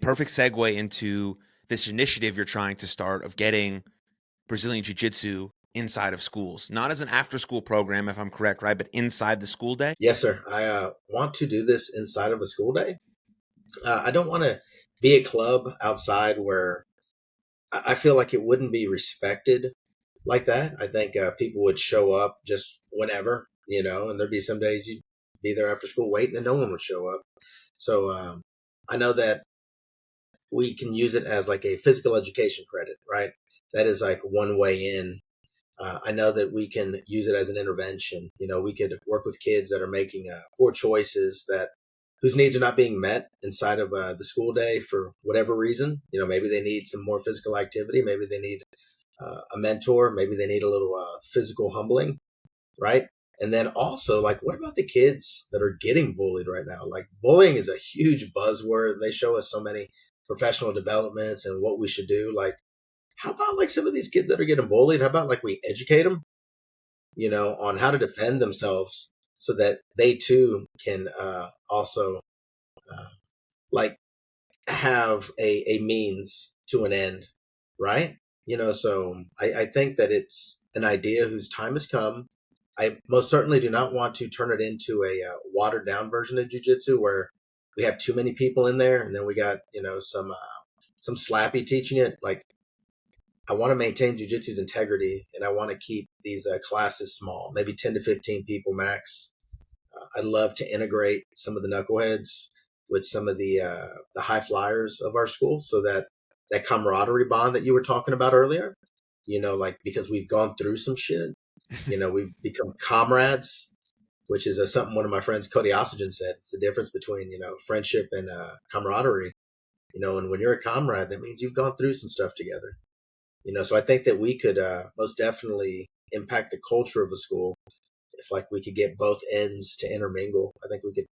perfect segue into this initiative you're trying to start of getting Brazilian Jiu-Jitsu inside of schools, not as an after-school program, if I'm correct, right, but inside the school day. Yes, sir. I want to do this inside of a school day. I don't want to be a club outside where I feel like it wouldn't be respected like that. I think people would show up just whenever, and there'd be some days you'd be there after school waiting and no one would show up. So I know that we can use it as like a physical education credit, right? That is like one way in. I know that we can use it as an intervention. We could work with kids that are making poor choices whose needs are not being met inside of the school day for whatever reason. Maybe they need some more physical activity. Maybe they need a mentor. Maybe they need a little physical humbling, right? And then also, like, what about the kids that are getting bullied right now? Like, bullying is a huge buzzword. They show us so many professional developments and what we should do. Like, how about like some of these kids that are getting bullied? How about like we educate them, on how to defend themselves so that they too can also uh, like have a means to an end, right? So I think that it's an idea whose time has come. I most certainly do not want to turn it into a watered down version of jujitsu where we have too many people in there and then we got some slappy teaching it. Like, I want to maintain jujitsu's integrity and I want to keep these classes small, maybe 10 to 15 people max. I'd love to integrate some of the knuckleheads with some of the high flyers of our school so that camaraderie bond that you were talking about earlier, like because we've gone through some shit, we've become comrades, which is something one of my friends, Cody Oxygen, said. It's the difference between, friendship and camaraderie, and when you're a comrade, that means you've gone through some stuff together. So I think that we could most definitely impact the culture of a school if like we could get both ends to intermingle. I think we could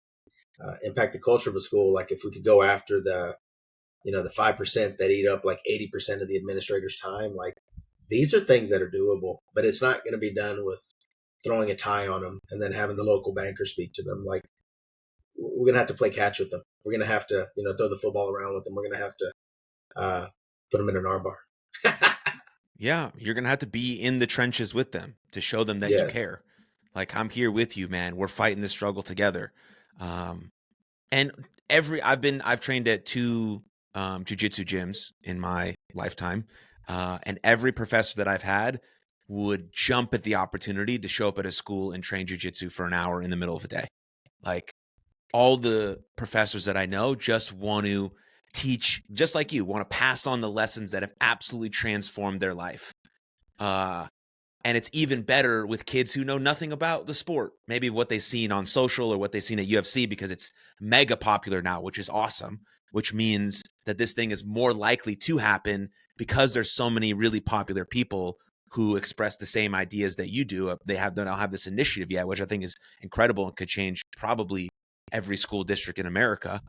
impact the culture of a school. Like if we could go after the 5% that eat up like 80% of the administrator's time. Like these are things that are doable, but it's not going to be done with throwing a tie on them and then having the local banker speak to them. Like we're going to have to play catch with them. We're going to have to, throw the football around with them. We're going to have to put them in an armbar. Yeah, you're going to have to be in the trenches with them to show them that you Yeah. care. Like, I'm here with you, man. We're fighting this struggle together. And I've trained at 2 jiu-jitsu gyms in my lifetime. And every professor that I've had would jump at the opportunity to show up at a school and train jiu-jitsu for an hour in the middle of a day. Like, all the professors that I know just want to teach, just like you, want to pass on the lessons that have absolutely transformed their life. And it's even better with kids who know nothing about the sport, maybe what they've seen on social or what they've seen at UFC, because it's mega popular now, which is awesome, which means that this thing is more likely to happen because there's so many really popular people who express the same ideas that you do. They don't have this initiative yet, which I think is incredible and could change probably every school district in America.